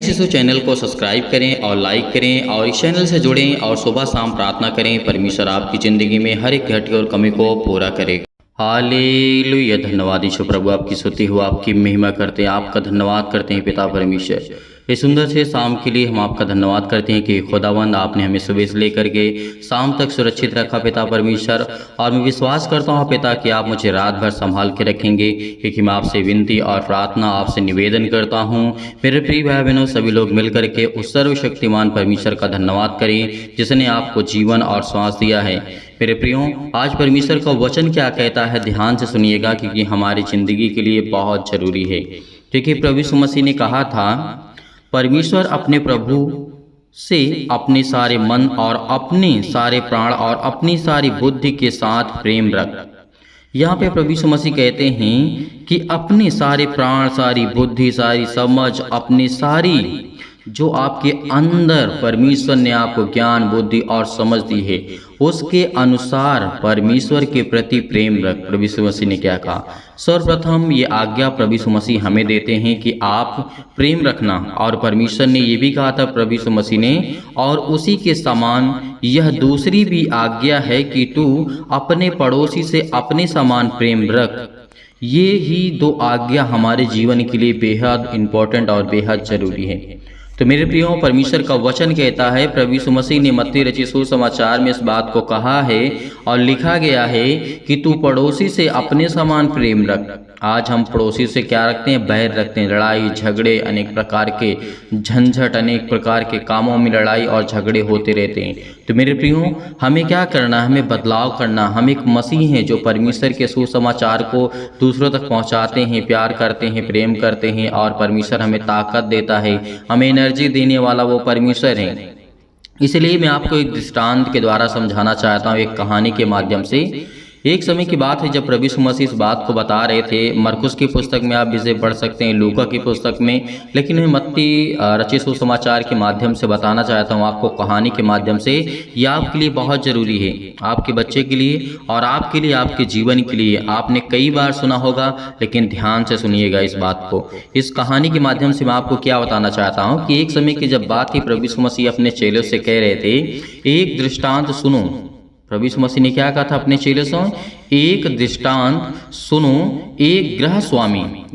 यीशु channel को subscribe करें और लाइक करें और इस चैनल से जुड़ें और सुबह शाम प्रार्थना करें। परमेश्वर आपकी ज़िंदगी में हर एक घटी और कमी को पूरा करेगा। हालेलुया। धन्यवाद यीशु प्रभु, आपकी स्तुति हो, आपकी महिमा करते हैं, आपका धन्यवाद करते हैं पिता परमेश्वर। इस सुंदर से शाम के लिए हम आपका धन्यवाद करते हैं कि खुदावंद आपने हमें सुबह से लेकर के शाम तक सुरक्षित रखा पिता परमेश्वर। और मैं विश्वास करता हूँ पिता कि आप मुझे रात भर संभाल के रखेंगे, क्योंकि मैं आपसे विनती और प्रार्थना आपसे निवेदन करता हूँ। मेरे प्रिय भाई बहनों, सभी लोग मिलकर के उस सर्वशक्तिमान परमेश्वर का धन्यवाद करें जिसने आपको जीवन और श्वास दिया है। मेरे प्रियों, आज परमेश्वर का वचन क्या कहता है ध्यान से सुनिएगा, क्योंकि हमारी ज़िंदगी के लिए बहुत ज़रूरी है। क्योंकि प्रभु यीशु मसीह ने कहा था, परमेश्वर अपने प्रभु से अपने सारे मन और अपने सारे प्राण और अपनी सारी बुद्धि के साथ प्रेम रख। यहाँ पे प्रभु यीशु मसीह कहते हैं कि अपने सारे प्राण, सारी बुद्धि, सारी समझ, अपनी सारी जो आपके अंदर परमेश्वर ने आपको ज्ञान, बुद्धि और समझ दी है, उसके अनुसार परमेश्वर के प्रति प्रेम रख। प्रभु यीशु मसीह ने क्या कहा? सर्वप्रथम ये आज्ञा प्रभु यीशु मसीह हमें देते हैं कि आप प्रेम रखना। और परमेश्वर ने ये भी कहा था प्रभु यीशु मसीह ने, और उसी के समान यह दूसरी भी आज्ञा है कि तू अपने पड़ोसी से अपने समान प्रेम रख। ये ही दो आज्ञा हमारे जीवन के लिए बेहद इम्पोर्टेंट और बेहद जरूरी है। तो मेरे प्रियो, परमेश्वर का वचन कहता है, प्रभु यीशु मसीह ने मत्ती रचित सुसमाचार में इस बात को कहा है और लिखा गया है कि तू पड़ोसी से अपने समान प्रेम रख। आज हम पड़ोसी से क्या रखते हैं? बैर रखते हैं, लड़ाई झगड़े, अनेक प्रकार के झंझट, अनेक प्रकार के कामों में लड़ाई और झगड़े होते रहते हैं। तो मेरे प्रियो, हमें क्या करना? हमें बदलाव करना। हम एक मसीह हैं जो परमेश्वर के सुसमाचार को दूसरों तक पहुंचाते हैं, प्यार करते हैं, प्रेम करते हैं, और परमेश्वर हमें ताकत देता है, हमें एनर्जी देने वाला वो परमेश्वर है। इसलिए मैं आपको एक दृष्टांत के द्वारा समझाना चाहता हूँ, एक कहानी के माध्यम से। एक समय की बात है जब प्रभु यीशु मसीह इस बात को बता रहे थे। मरकुस की पुस्तक में आप इसे पढ़ सकते हैं, लूका की पुस्तक में, लेकिन मैं मत्ती रचित सुसमाचार के माध्यम से बताना चाहता हूँ आपको, कहानी के माध्यम से। यह आपके लिए बहुत ज़रूरी है, आपके बच्चे के लिए और आपके लिए, आपके जीवन के लिए। आपने कई बार सुना होगा, लेकिन ध्यान से सुनिएगा इस बात को। इस कहानी के माध्यम से मैं आपको क्या बताना चाहता हूँ कि एक समय की जब बात थी, प्रभु यीशु मसीह अपने चेलों से कह रहे थे, एक दृष्टांत सुनो। प्रभु यीशु मसीह ने क्या कहा था अपने चेलों से? एक दृष्टांत सुनो। एक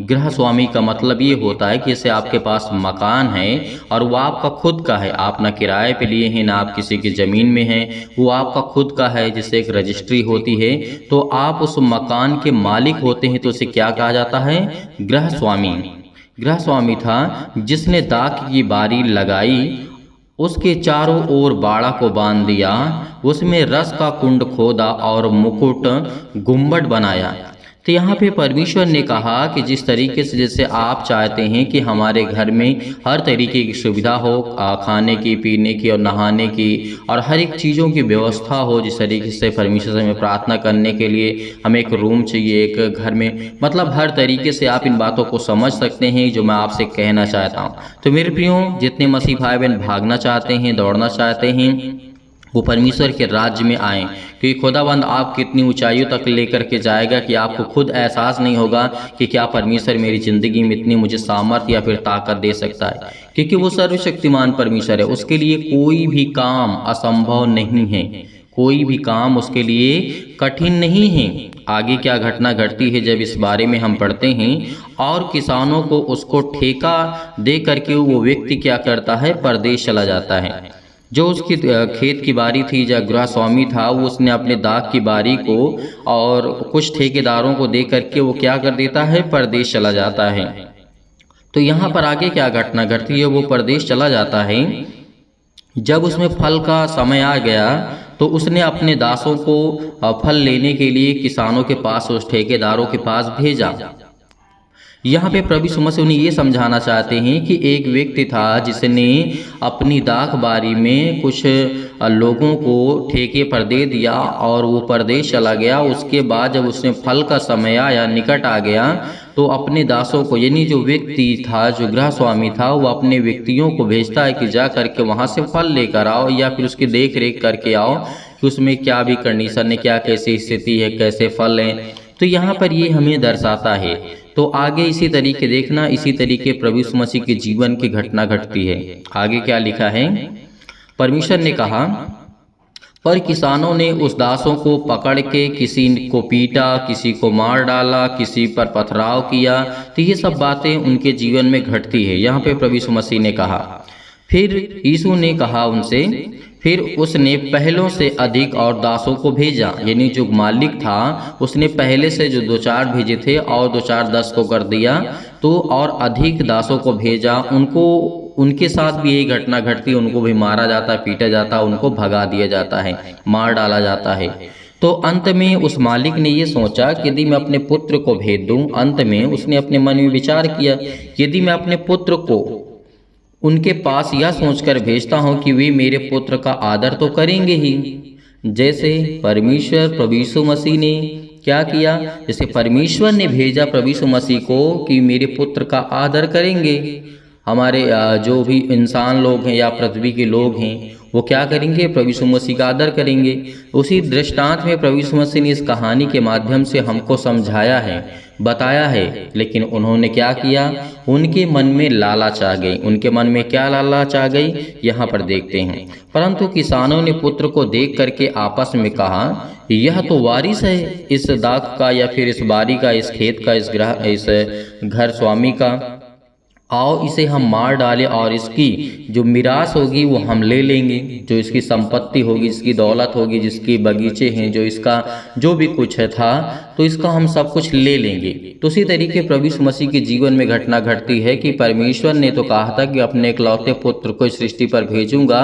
गृह स्वामी का मतलब ये होता है कि जैसे आपके पास मकान है और वो आपका खुद का है, आप ना किराए पे लिए हैं, ना आप किसी की ज़मीन में हैं, वो आपका खुद का है, जिससे एक रजिस्ट्री होती है। तो आप उस मकान के मालिक होते हैं, तो उसे क्या कहा जाता है? गृह स्वामी था जिसने दाख की बारी लगाई, उसके चारों ओर बाड़ा को बांध दिया, उसमें रस का कुंड खोदा और मुकुट गुम्बद बनाया। तो यहाँ पे परमेश्वर ने कहा कि जिस तरीके से जैसे आप चाहते हैं कि हमारे घर में हर तरीके की सुविधा हो, खाने की, पीने की और नहाने की, और हर एक चीज़ों की व्यवस्था हो, जिस तरीके से परमेश्वर से हमें प्रार्थना करने के लिए हमें एक रूम चाहिए एक घर में, मतलब हर तरीके से आप इन बातों को समझ सकते हैं जो मैं आपसे कहना चाहता हूँ। तो मेरे प्रियो, जितने मसीह भाई बहन भागना चाहते हैं, दौड़ना चाहते हैं, वो परमेश्वर के राज्य में आएँ, क्योंकि खुदावंद आप कितनी ऊंचाइयों तक लेकर के जाएगा कि आपको खुद एहसास नहीं होगा कि क्या परमेश्वर मेरी ज़िंदगी में इतनी मुझे सामर्थ्य या फिर ताकत दे सकता है। क्योंकि वो सर्वशक्तिमान परमेश्वर है, उसके लिए कोई भी काम असंभव नहीं है, कोई भी काम उसके लिए कठिन नहीं है। आगे क्या घटना घटती है जब इस बारे में हम पढ़ते हैं, और किसानों को उसको ठेका दे करके वो व्यक्ति क्या करता है? परदेश चला जाता है। जो उसकी खेत की बारी थी, जो गृह स्वामी था, वो उसने अपने दाख की बारी को और कुछ ठेकेदारों को दे करके वो क्या कर देता है? परदेश चला जाता है। तो यहाँ पर आगे क्या घटना घटती है? वो परदेश चला जाता है। जब उसमें फल का समय आ गया, तो उसने अपने दासों को फल लेने के लिए किसानों के पास, उस ठेकेदारों के पास भेजा। यहाँ पे प्रभु यीशु मसीह उन्हें ये समझाना चाहते हैं कि एक व्यक्ति था जिसने अपनी दाख बारी में कुछ लोगों को ठेके पर दे दिया और वो परदेश चला गया। उसके बाद जब उसने फल का समय आया, निकट आ गया, तो अपने दासों को, यानी जो व्यक्ति था, जो गृह स्वामी था, वो अपने व्यक्तियों को भेजता है कि जा करके वहाँ से फल लेकर आओ या फिर उसकी देख रेख करके आओ कि उसमें क्या भी कंडीशन है, क्या कैसी स्थिति है, कैसे फल हैं। तो यहाँ पर ये हमें दर्शाता है तो आगे इसी तरीके देखना, इसी तरीके प्रभु यीशु मसीह के जीवन की घटना घटती है। आगे क्या लिखा है? परमेश्वर ने कहा, पर किसानों ने उस दासों को पकड़ के किसी को पीटा, किसी को मार डाला, किसी पर पथराव किया। तो ये सब बातें उनके जीवन में घटती है। यहाँ पे प्रभु यीशु मसीह ने कहा, फिर यीशु ने कहा उनसे, फिर उसने पहलों से अधिक और दासों को भेजा। यानी जो मालिक था उसने पहले से जो 2-4 भेजे थे और 2-4 10 को कर दिया, तो और अधिक दासों को भेजा। उनके साथ भी यही घटना घटती, उनको भी मारा जाता, पीटा जाता, उनको भगा दिया जाता है, मार डाला जाता है। तो अंत में उस मालिक ने ये सोचा कि यदि मैं अपने पुत्र को भेज दूं, अंत में उसने अपने मन में विचार किया, यदि मैं अपने पुत्र को उनके पास यह सोचकर भेजता हूं कि वे मेरे पुत्र का आदर तो करेंगे ही, जैसे परमेश्वर प्रभु यीशु मसीह ने क्या किया, जैसे परमेश्वर ने भेजा प्रभु यीशु मसीह को कि मेरे पुत्र का आदर करेंगे। हमारे जो भी इंसान लोग हैं या पृथ्वी के लोग हैं वो क्या करेंगे? प्रभु यीशु मसीह का आदर करेंगे। उसी दृष्टांत में प्रभु यीशु मसीह ने इस कहानी के माध्यम से हमको समझाया है, बताया है। लेकिन उन्होंने क्या किया? उनके मन में लालच आ गई। उनके मन में क्या लालच आ गई, यहाँ पर देखते हैं। परंतु किसानों ने पुत्र को देख करके आपस में कहा, यह तो वारिस है इस दाख का या फिर इस बारी का, इस खेत का, इस घर स्वामी का, आओ इसे हम मार डालें और इसकी जो मिरास होगी वो हम ले लेंगे। जो इसकी संपत्ति होगी, इसकी दौलत होगी, जिसकी बगीचे हैं, जो इसका जो भी कुछ है था, तो इसका हम सब कुछ ले लेंगे। तो उसी तरीके प्रभु यीशु मसीह के जीवन में घटना घटती है कि परमेश्वर ने तो कहा था कि अपने इकलौते पुत्र को सृष्टि पर भेजूंगा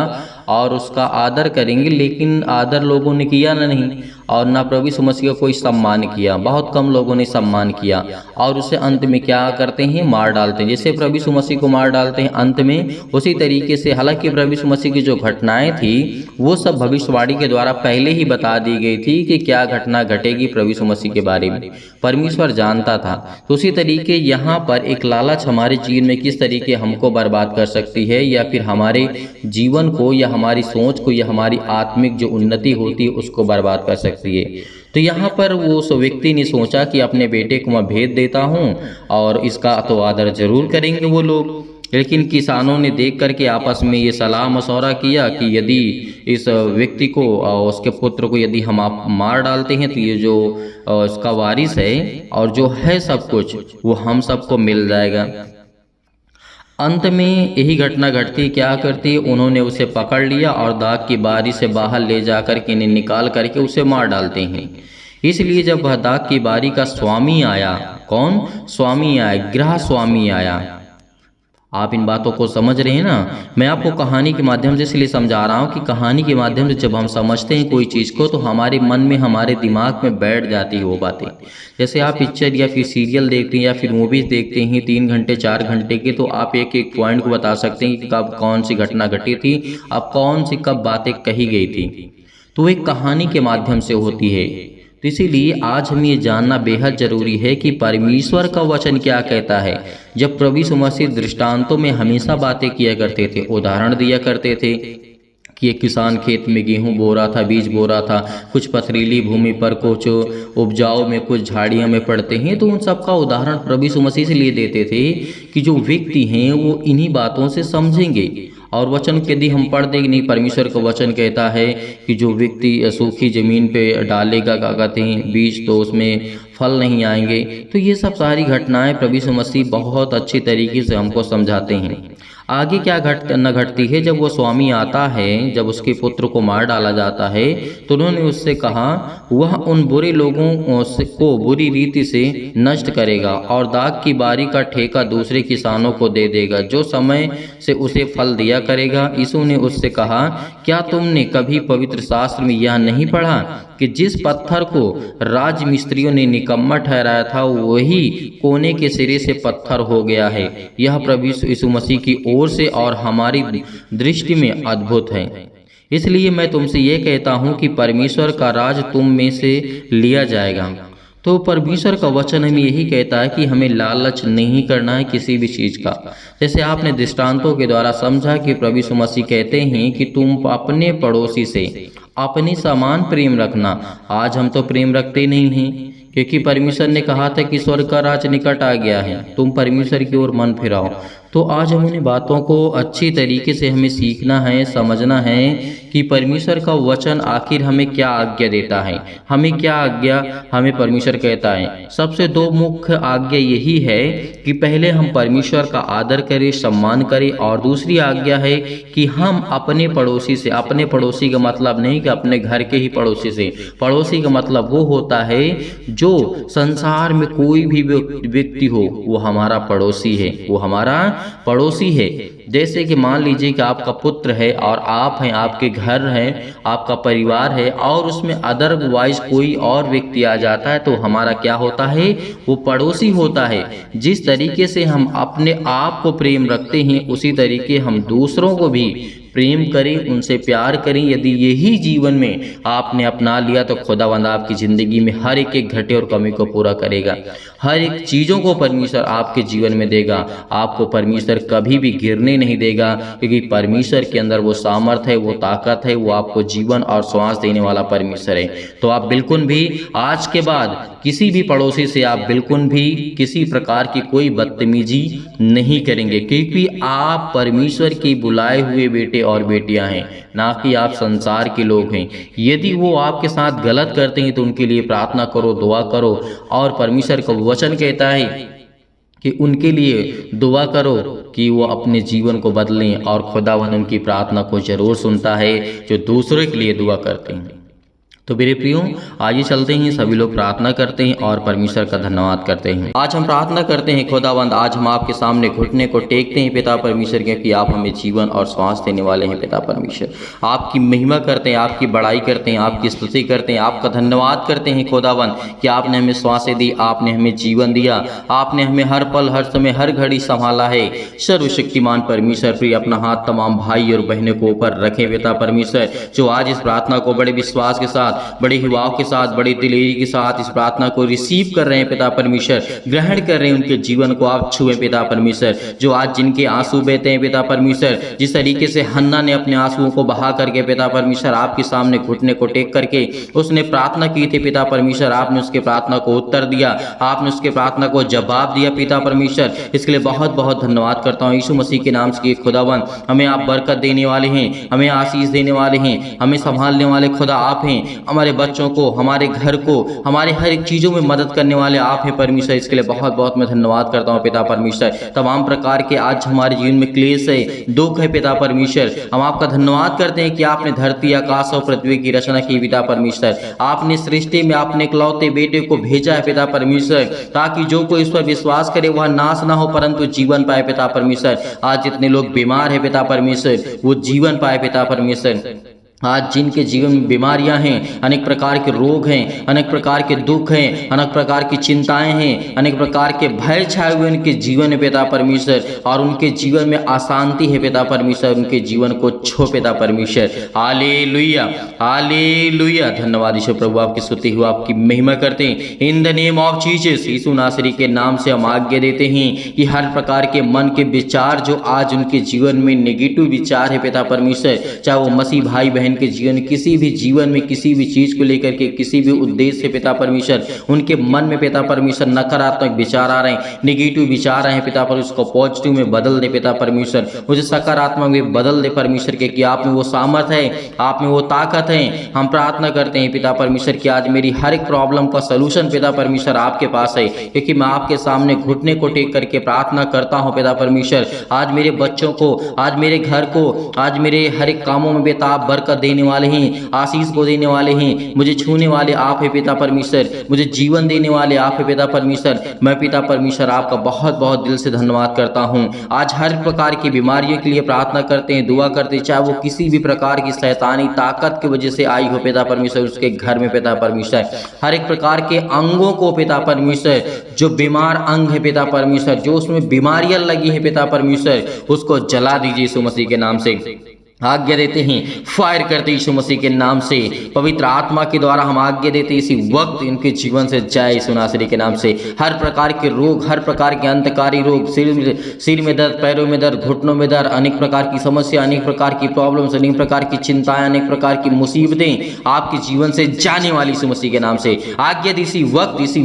और उसका आदर करेंगे, लेकिन आदर लोगों ने किया नहीं और ना प्रभु यीशु मसीह का कोई सम्मान किया। बहुत कम लोगों ने सम्मान किया और उसे अंत में क्या करते हैं? मार डालते हैं। जैसे प्रभु यीशु मसीह को मार डालते हैं अंत में, उसी तरीके से हालांकि प्रभु यीशु मसीह की जो घटनाएं थी वो सब भविष्यवाणी के द्वारा पहले ही बता दी गई थी कि क्या घटना घटेगी प्रभु यीशु मसीह के बारे में, परमेश्वर जानता था। तो उसी तरीके यहाँ पर एक लालच हमारे जीवन में किस तरीके हमको बर्बाद कर सकती है, या फिर हमारे जीवन को या हमारी सोच को या हमारी आत्मिक जो उन्नति होती है उसको बर्बाद कर सकती है। तो यहाँ पर वो उस व्यक्ति ने सोचा कि अपने बेटे को मैं भेज देता हूँ और इसका तो आदर जरूर करेंगे वो लोग। लेकिन किसानों ने देख करके आपस में ये सलाह मशवरा किया कि यदि इस व्यक्ति को, उसके पुत्र को यदि हम आप मार डालते हैं तो ये जो इसका वारिस है और जो है सब कुछ वो हम सबको मिल जाएगा। अंत में यही घटना घटती, क्या करती, उन्होंने उसे पकड़ लिया और दाग की बारी से बाहर ले जाकर के इन्हें निकाल करके उसे मार डालते हैं। इसलिए जब वह दाग की बारी का स्वामी आया, कौन स्वामी आया? गृह स्वामी आया। आप इन बातों को समझ रहे हैं ना? मैं आपको कहानी के माध्यम से इसलिए समझा रहा हूँ कि कहानी के माध्यम से जब हम समझते हैं कोई चीज़ को तो हमारे मन में, हमारे दिमाग में बैठ जाती है वो बातें। जैसे आप पिक्चर या फिर सीरियल देखते हैं या फिर मूवीज़ देखते हैं 3 घंटे 4 घंटे के, तो आप एक एक पॉइंट को बता सकते हैं कि कब कौन सी घटना घटी थी, अब कौन सी कब बातें कही गई थी। तो एक कहानी के माध्यम से होती है। तो इसीलिए आज हमें ये जानना बेहद जरूरी है कि परमेश्वर का वचन क्या कहता है। जब प्रभु यीशु मसीह दृष्टांतों में हमेशा बातें किया करते थे, उदाहरण दिया करते थे कि एक किसान खेत में गेहूं बो रहा था, बीज बो रहा था, कुछ पथरीली भूमि पर, कुछ उपजाऊ में, कुछ झाड़ियों में पड़ते हैं, तो उन सब का उदाहरण प्रभु यीशु मसीह से लिए देते थे कि जो व्यक्ति हैं वो इन्हीं बातों से समझेंगे। और वचन के यदि हम पढ़ देंगे, नहीं, परमेश्वर का वचन कहता है कि जो व्यक्ति सूखी ज़मीन पे डालेगा, क्या कहते हैं, बीज, तो उसमें फल नहीं आएंगे। तो ये सब सारी घटनाएं प्रभु यीशु मसीह बहुत अच्छी तरीके से हमको समझाते हैं। आगे क्या घटना घटती है? जब वो स्वामी आता है, जब उसके पुत्र को मार डाला जाता है, तो उन्होंने उससे कहा वह उन बुरे लोगों को बुरी रीति से नष्ट करेगा और दाग की बारी का ठेका दूसरे किसानों को दे देगा जो समय से उसे फल दिया करेगा। यीशु ने उससे कहा, क्या तुमने कभी पवित्र शास्त्र में यह नहीं पढ़ा कि जिस पत्थर को राज मिस्त्रियों ने निकम्मा ठहराया था वही कोने के सिरे से पत्थर हो गया है। यह प्रभु यीशु मसीह की ओर से और हमारी दृष्टि में अद्भुत है। इसलिए मैं तुमसे ये कहता हूँ कि परमेश्वर का राज तुम में से लिया जाएगा। तो परमेश्वर का वचन हमें यही कहता है कि हमें लालच नहीं करना है किसी भी चीज़ का। जैसे आपने दृष्टांतों के द्वारा समझा कि प्रभु यीशु मसीह कहते हैं कि तुम अपने पड़ोसी से अपने समान प्रेम रखना। आज हम तो प्रेम रखते नहीं हैं, क्योंकि परमेश्वर ने कहा था कि स्वर्ग का राज निकट आ गया है, तुम परमेश्वर की ओर मन फिराओ। तो आज हम उन बातों को अच्छी तरीके से हमें सीखना है, समझना है कि परमेश्वर का वचन आखिर हमें क्या आज्ञा देता है, हमें क्या आज्ञा हमें परमेश्वर कहता है। सबसे दो मुख्य आज्ञा यही है कि पहले हम परमेश्वर का आदर करें, सम्मान करें, और दूसरी आज्ञा है कि हम अपने पड़ोसी से, अपने पड़ोसी का मतलब नहीं कि अपने घर के ही पड़ोसी से, पड़ोसी का मतलब वो होता है जो संसार में कोई भी व्यक्ति हो वो हमारा पड़ोसी है, वो हमारा पड़ोसी है। जैसे कि मान लीजिए कि आपका पुत्र है और आप हैं, आपके घर है, आपका परिवार है, और उसमें अदरवाइज कोई और व्यक्ति आ जाता है तो हमारा क्या होता है, वो पड़ोसी होता है। जिस तरीके से हम अपने आप को प्रेम रखते हैं उसी तरीके हम दूसरों को भी प्रेम करें, उनसे प्यार करें। यदि यही जीवन में आपने अपना लिया तो खुदावंद आपकी ज़िंदगी में हर एक घटे और कमी को पूरा करेगा, हर एक चीज़ों को परमेश्वर आपके जीवन में देगा। आपको परमेश्वर कभी भी गिरने नहीं देगा, क्योंकि परमेश्वर के अंदर वो सामर्थ है, वो ताकत है, वो आपको जीवन और श्वास देने वाला परमेश्वर है। तो आप बिल्कुल भी आज के बाद किसी भी पड़ोसी से आप बिल्कुल भी किसी प्रकार की कोई बदतमीजी नहीं करेंगे, क्योंकि आप परमेश्वर के बुलाए हुए बेटे और बेटियां हैं, ना कि आप संसार के लोग हैं। यदि वो आपके साथ गलत करते हैं तो उनके लिए प्रार्थना करो, दुआ करो, और परमेश्वर का वचन कहता है कि उनके लिए दुआ करो कि वो अपने जीवन को बदलें, और खुदावंद उनकी प्रार्थना को जरूर सुनता है जो दूसरों के लिए दुआ करते हैं। तो मेरे प्रियो, आइए चलते हैं, सभी लोग प्रार्थना करते हैं और परमेश्वर का धन्यवाद करते हैं। आज हम प्रार्थना करते हैं खुदावंद, आज हम आपके सामने घुटने को टेकते हैं पिता परमेश्वर, क्योंकि आप हमें जीवन और श्वास देने वाले हैं। पिता परमेश्वर, आपकी महिमा करते हैं, आपकी बड़ाई करते हैं, आपकी स्तुति करते हैं, आपका धन्यवाद करते हैं खुदावंद कि आपने हमें श्वासें दी, आपने हमें जीवन दिया, आपने हमें हर पल, हर समय, हर घड़ी संभाला है। सर्वशक्तिमान परमेश्वर, प्रिय अपना हाथ तमाम भाई और बहनों को ऊपर रखें पिता परमेश्वर, जो आज इस प्रार्थना को बड़े विश्वास के साथ, बड़े हिवाव के साथ, बड़ी दिलेरी के साथ इस प्रार्थना को रिसीव कर रहे हैं पिता परमेश्वर, ग्रहण कर रहे हैं, उनके जीवन को आप छुए पिता परमेश्वर। जो आज जिनके आंसू बहते हैं पिता परमेश्वर, जिस तरीके से हन्ना ने अपने आंसुओं को बहा करके पिता परमेश्वर आपके सामने घुटने को टेक करके उसने प्रार्थना की थी पिता परमेश्वर, आपने उसके प्रार्थना को उत्तर दिया, आपने उसके प्रार्थना को जवाब दिया पिता परमेश्वर। इसके लिए बहुत बहुत धन्यवाद करता हूँ यीशु मसीह के नाम से। खुदावन, हमें आप बरकत देने वाले हैं, हमें आशीष देने वाले हैं, हमें संभालने वाले खुदा आप हैं। हमारे बच्चों को, हमारे घर को, हमारे हर एक चीज़ों में मदद करने वाले आप हैं परमेश्वर। इसके लिए बहुत बहुत मैं धन्यवाद करता हूँ पिता परमेश्वर। तमाम प्रकार के आज हमारे जीवन में क्लेश है, दुख है पिता परमेश्वर, हम आपका धन्यवाद करते हैं कि आपने धरती, आकाश और पृथ्वी की रचना की पिता परमेश्वर। आपने सृष्टि में आपने इकलौते बेटे को भेजा है पिता परमेश्वर, ताकि जो कोई इस पर विश्वास करे वह नाश ना हो परंतु जीवन पाए पिता परमेश्वर। आज जितने लोग बीमार है पिता परमेश्वर, वो जीवन पाए पिता परमेश्वर। आज जिनके जीवन में बीमारियां हैं, अनेक प्रकार के रोग हैं, अनेक प्रकार के दुख हैं, अनेक प्रकार की चिंताएं हैं, अनेक प्रकार के भय छाए हुए उनके जीवन में पिता परमेश्वर, और उनके जीवन में अशांति है पिता परमेश्वर, उनके जीवन को छो पिता परमेश्वर। Hallelujah, hallelujah. धन्यवाद यीशु प्रभु, आपकी स्तुति हो, आपकी महिमा करते हैं। In the name of Jesus, यीशु नासरी के नाम से हम आज्ञा देते हैं कि हर प्रकार के मन के विचार जो आज उनके जीवन में नेगेटिव विचार है पिता परमेश्वर, चाहे वो मसीह भाई बहन के जीवन, किसी भी जीवन में किसी भी चीज को लेकर के, किसी भी उद्देश्य से पिता परमेश्वर, उनके मन में पिता परमेश्वर नकारात्मक विचार आ रहे हैं, नेगेटिव विचार आ रहे हैं पिता परमेश्वर, उसको पॉजिटिव में बदल दे पिता परमेश्वर, मुझे सकारात्मक में बदल दे परमेश्वर के, कि आप में वो सामर्थ है, आप में वो ताकत है। हम प्रार्थना करते हैं पिता परमेश्वर कि आज मेरी हर एक प्रॉब्लम का सलूशन पिता परमेश्वर आपके पास है, क्योंकि मैं आपके सामने घुटने को टेक करके प्रार्थना करता हूँ पिता परमेश्वर। आज मेरे बच्चों को, आज मेरे घर को, आज मेरे हर एक कामों में पिता आप बरकत देने वाले हैं, आशीष को देने वाले हैं, मुझे छूने वाले आप है पिता परमेश्वर, मुझे जीवन देने वाले आप है पिता परमेश्वर। मैं पिता परमेश्वर आपका बहुत बहुत दिल से धन्यवाद करता हूं। आज हर प्रकार की बीमारियों के लिए प्रार्थना करते हैं, दुआ करते हैं, चाहे वो किसी भी प्रकार की शैतानी ताकत की वजह से आई हो पिता परमेश्वर, उसके घर में पिता परमेश्वर हर एक प्रकार के अंगों को पिता परमेश्वर, जो बीमार अंग है पिता परमेश्वर, जो उसमें बीमारियां लगी है पिता परमेश्वर, उसको जला दीजिए यीशु मसीह के नाम से। आज्ञा देते हैं, फायर करते यीशु मसीह के नाम से, पवित्र आत्मा के द्वारा हम आज्ञा देते हैं इसी वक्त इनके जीवन से जाए यीशु नासरी के नाम से। हर प्रकार के रोग, हर प्रकार के अंतकारी रोग, सिर में दर्द, पैरों में दर्द, घुटनों में दर्द, अनेक प्रकार की समस्या, अनेक प्रकार की प्रॉब्लम्स, अनेक प्रकार की चिंताएं, अनेक प्रकार की मुसीबतें आपके जीवन से जाने वाली यीशु मसीह के नाम से आज्ञा दी। इसी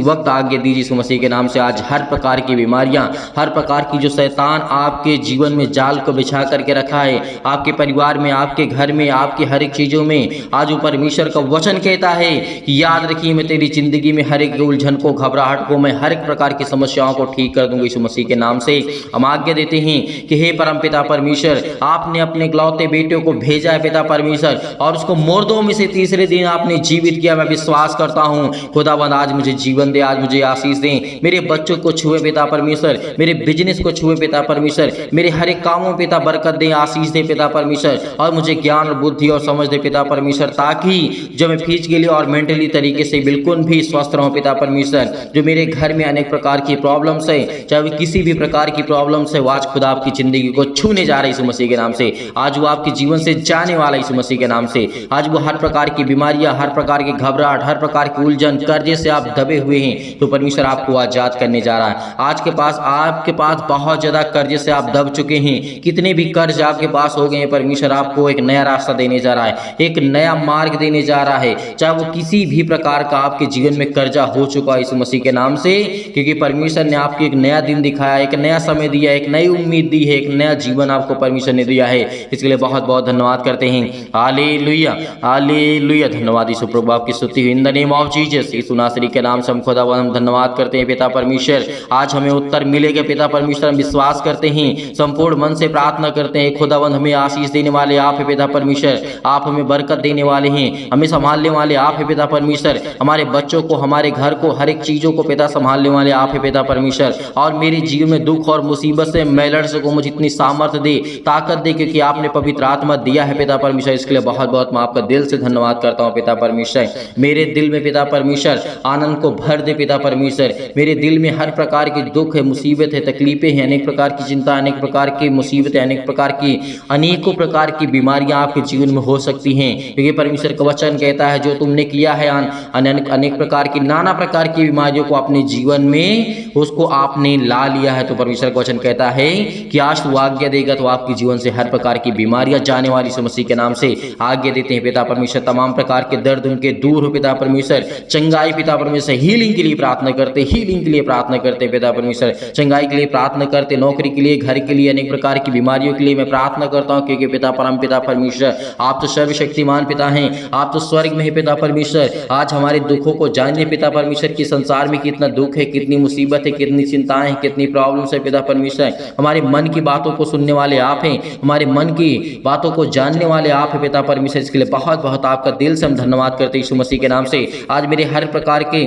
वक्त आज्ञा दीजिए यीशु मसीह के नाम से। आज हर प्रकार की बीमारियां, हर प्रकार की जो शैतान आपके जीवन में जाल को बिछा करके रखा है, आपके परिवार में, आपके घर में, आपकी हर एक चीजों में, आज वो परमेश्वर का वचन कहता है कि याद रखिए मैं तेरी जिंदगी में हर एक उलझन को, घबराहट को, मैं हर एक प्रकार की समस्याओं को ठीक कर दूंगा यीशु मसीह के नाम से। हम आज्ञा देते हैं कि हे परमपिता परमेश्वर, आपने अपने इकलौते बेटे को भेजा है पिता परमेश्वर, और उसको मुर्दों में से तीसरे दिन आपने जीवित किया। मैं विश्वास करता हूँ खुदावंद आज मुझे जीवन दे, आज मुझे आशीष दें, मेरे बच्चों को छुए पिता परमेश्वर, मेरे बिजनेस को छुए पिता परमेश्वर, मेरे हर एक कामों पिता बरकत दे, आशीष दे पिता परमेश्वर, और मुझे ज्ञान और बुद्धि और समझ दे पिता परमेश्वर, ताकि जो मैं फिजिकली और मेंटली तरीके से बिल्कुल भी स्वस्थ रहूं पिता परमेश्वर। जो मेरे घर में अनेक प्रकार की प्रॉब्लम्स है, चाहे वो किसी भी प्रकार की प्रॉब्लम्स है, वो आज खुदा आपकी जिंदगी को छूने जा रहा है यीशु मसीह के नाम से। आज वो आपके जीवन से जाने वाला यीशु मसीह के नाम से। आज वो हर प्रकार की बीमारियां, हर प्रकार की घबराहट, हर प्रकार की उलझन, कर्जे से आप दबे हुए हैं, तो परमेश्वर आपको आजाद करने जा रहा है। आज के पास आपके पास बहुत ज्यादा कर्जे से आप दब चुके हैं, कितने भी कर्ज आपके पास हो गए हैं, परमेश्वर आपको एक नया रास्ता देने जा रहा है, एक नया मार्ग देने जा रहा है। चाहे वो किसी भी प्रकार का आपके जीवन में कर्जा हो चुका है यीशु मसीह के नाम से, क्योंकि परमेश्वर ने आपको एक नया दिन दिखाया, एक नया समय दिया, एक नई उम्मीद दी है, एक नया जीवन आपको परमेश्वर ने दिया है। इसके लिए बहुत बहुत धन्यवाद करते हैं। Hallelujah, hallelujah. धन्यवाद यीशु प्रभु, आपकी स्तुति हो in the name of Jesus. यीशु नासरी के नाम से हम खुदावंद हम धन्यवाद करते हैं पिता परमेश्वर। आज हमें उत्तर मिलेगा पिता परमेश्वर, हम विश्वास करते हैं, संपूर्ण मन से प्रार्थना करते हैं खुदावंद हमें आशीष देने वाले आप है पिता परमेश्वर, आप हमें बरकत देने वाले हैं, हमें संभालने वाले आप है पिता परमेश्वर, हमारे बच्चों को, हमारे घर को, हर एक चीजों को पिता संभालने वाले आप है पिता परमेश्वर। और मेरे जीवन में दुख और मुसीबत से मैं लड़ सकूं, मुझे इतनी सामर्थ्य दे, ताकत दे, क्योंकि आपने पवित्र आत्मा दिया है पिता परमेश्वर। इसके लिए बहुत बहुत मैं आपका दिल से धन्यवाद करता हूँ पिता परमेश्वर। मेरे दिल में पिता परमेश्वर आनंद को भर दे पिता परमेश्वर। मेरे दिल में हर प्रकार की दुख है, मुसीबत है, तकलीफें हैं, अनेक प्रकार की चिंता, अनेक प्रकार की मुसीबतें, अनेक प्रकार की अनेकों प्रकार की बीमारियां आपके जीवन में हो सकती हैं, क्योंकि परमेश्वर का वचन कहता है जो तुमने किया है अनेक प्रकार की, नाना प्रकार की बीमारियों को अपने जीवन में उसको आपने ला लिया है। तो परमेश्वर का वचन कहता है कि आज तू आज्ञा देगा तो आपके जीवन से हर प्रकार की बीमारियां जाने वाली यीशु मसीह के नाम से आज्ञा देते हैं पिता परमेश्वर। तमाम प्रकार के दर्द उनके दूर हो पिता परमेश्वर, चंगाई पिता परमेश्वर, हीलिंग के लिए प्रार्थना करते, हीलिंग के लिए प्रार्थना करते पिता परमेश्वर, चंगाई के लिए प्रार्थना करते, नौकरी के लिए, घर के लिए, अनेक प्रकार की बीमारियों के लिए मैं प्रार्थना करता हूँ, क्योंकि पिता परम पिता परमेश्वर आप तो सर्वशक्तिमान पिता हैं, आप तो स्वर्ग में है पिता परमेश्वर। आज हमारे दुखों को जानिए पिता परमेश्वर की संसार में कितना दुख है, कितनी मुसीबत है, कितनी चिंताएं हैं, कितनी प्रॉब्लम्स है पिता परमेश्वर। हमारे मन की बातों को सुनने वाले आप हैं, हमारे मन की बातों को जानने वाले आप हैं पिता परमेश्वर। इसके लिए बहुत बहुत आपका दिल से हम धन्यवाद करते हैं यीशु मसीह के नाम से। आज मेरे हर प्रकार के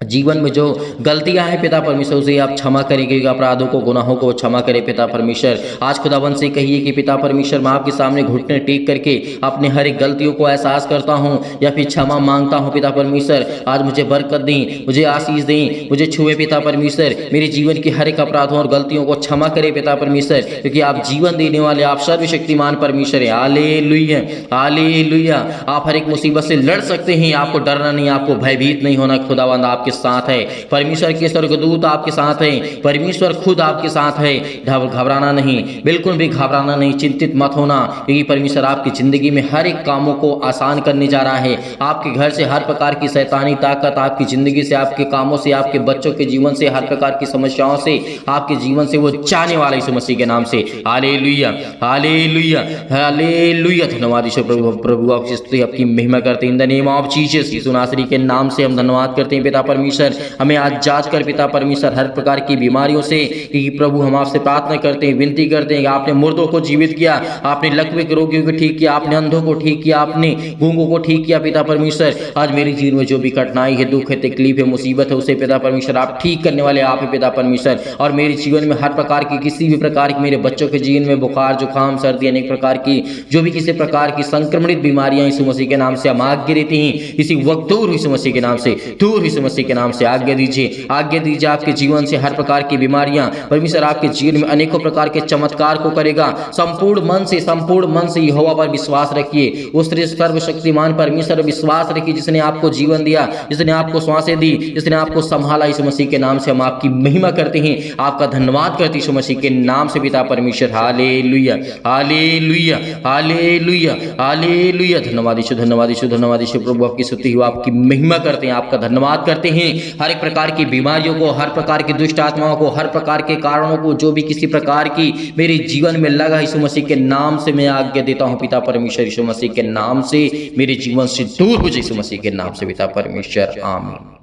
जीवन में जो गलतियां हैं पिता परमेश्वर उसे आप क्षमा करेंगे, अपराधों को, गुनाहों को क्षमा करें पिता परमेश्वर। आज खुदावंद से कहिए कि पिता परमेश्वर मैं आपके सामने घुटने टेक करके अपने हर एक गलतियों को एहसास करता हूं या फिर क्षमा मांगता हूं पिता परमेश्वर। आज मुझे बरकत दें, मुझे आशीष दें, मुझे छुए पिता परमेश्वर, मेरे जीवन की हर एक अपराधों और गलतियों को क्षमा करें पिता परमेश्वर, क्योंकि आप जीवन देने वाले, आप सर्वशक्तिमान परमेश्वर है। Hallelujah, hallelujah. आप हर एक मुसीबत से लड़ सकते हैं, आपको डरना नहीं, आपको भयभीत नहीं होना। खुदावंद आपके साथ है, परमेश्वर के स्वर्गदूत आपके साथ है, परमेश्वर खुद आपके साथ है। घबराना नहीं, बिल्कुल भी घबराना नहीं, चिंतित मत होना, क्योंकि परमेश्वर आपकी जिंदगी में हर एक कामों को आसान करने जा रहा है। आपके घर से हर प्रकार की शैतानी ताकत, आपकी जिंदगी से, आपके कामों से, आपके बच्चों के जीवन से, हर प्रकार की समस्याओं से, आपके जीवन से वो जाने वाला यीशु मसीह के नाम से। Hallelujah, hallelujah, hallelujah. धन्यवाद यीशु प्रभु, प्रभु आपकी स्तुति, आपकी महिमा करते हैं in the name of Jesus. यीशु नासरी के नाम से हम धन्यवाद करते हैं पिता परमेश्वर। हमें आज जांच कर पिता परमेश्वर हर प्रकार की बीमारियों से, कि प्रभु हम आपसे प्रार्थना करते हैं, विनती करते हैं कि आपने मुर्दों को जीवित किया, आपने लकवे के रोगियों को ठीक किया, आपने अंधों को ठीक किया, आपने गूंगों को ठीक किया पिता परमेश्वर। आज मेरे जीवन में जो भी कठिनाई है, दुख है, तकलीफ है, मुसीबत है, उसे पिता परमेश्वर आप ठीक करने वाले आप है पिता परमेश्वर। और मेरे जीवन में हर प्रकार की, किसी भी प्रकार की, मेरे बच्चों के जीवन में बुखार, जुकाम, सर्दी, अनेक प्रकार की जो भी किसी प्रकार की संक्रमणित बीमारियां यीशु मसीह के नाम से हम आज्ञा देते हैं, इसी वक्त दूर यीशु मसीह के नाम से, दूर यीशु मसीह के नाम से आज्ञा दीजिए आपके जीवन से हर प्रकार की बीमारियां परमेश्वर आपके जीवन में अनेकों प्रकार के चमत्कार को करेगा। संपूर्ण मन से यहोवा पर विश्वास रखिए, उस सर्वशक्तिमान परमेश्वर पर विश्वास रखिए जिसने आपको जीवन दिया, जिसने आपको सांसें दी, जिसने आपको संभाला। यीशु मसीह के नाम से हम आपकी महिमा करते हैं, आपका धन्यवाद करते हैं यीशु मसीह के नाम से पिता परमेश्वर। Hallelujah hallelujah hallelujah hallelujah. धन्यवाद यीशु, धन्यवाद यीशु, धन्यवाद यीशु। प्रभु आपकी स्तुति हो, आपकी महिमा करते हैं, आपका धन्यवाद करते हैं। हर एक प्रकार की बीमारियों को, हर प्रकार की दुष्ट आत्माओं को, हर प्रकार के कारणों को, जो भी किसी प्रकार की मेरे जीवन में लगा, यीशु मसीह के नाम से मैं आज्ञा देता हूं पिता परमेश्वर, यीशु मसीह के नाम से मेरे जीवन से दूर हो जाए यीशु मसीह के नाम से पिता परमेश्वर, आमीन।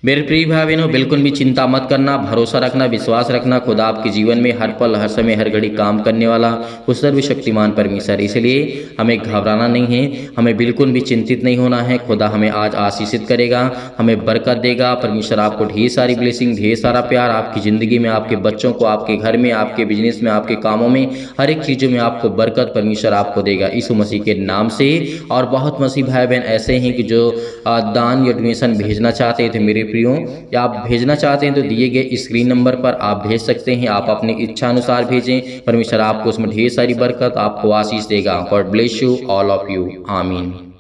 मेरे प्रिय भाई बहनों, बिल्कुल भी चिंता मत करना, भरोसा रखना, विश्वास रखना। खुदा आपके जीवन में हर पल, हर समय, हर घड़ी काम करने वाला वो सर्वशक्तिमान परमेश्वर। इसलिए हमें घबराना नहीं है, हमें बिल्कुल भी चिंतित नहीं होना है। खुदा हमें आज आशीषित करेगा, हमें बरकत देगा। परमेश्वर आपको ढेर सारी ब्लेसिंग, ढेर सारा प्यार आपकी ज़िंदगी में, आपके बच्चों को, आपके घर में, आपके बिजनेस में, आपके कामों में, हर एक चीज़ों में आपको बरकत परमेश्वर आपको देगा यीशु मसीह के नाम से। और बहुत मसीह भाई बहन ऐसे हैं कि जो दान या डोनेशन भेजना चाहते थे मेरे प्रियो, या आप भेजना चाहते हैं तो दिए गए स्क्रीन नंबर पर आप भेज सकते हैं। आप अपनी इच्छा अनुसार भेजें, परमेश्वर आपको उसमें ढेर सारी बरकत, आपको आशीष देगा। God bless you all of you, आमीन।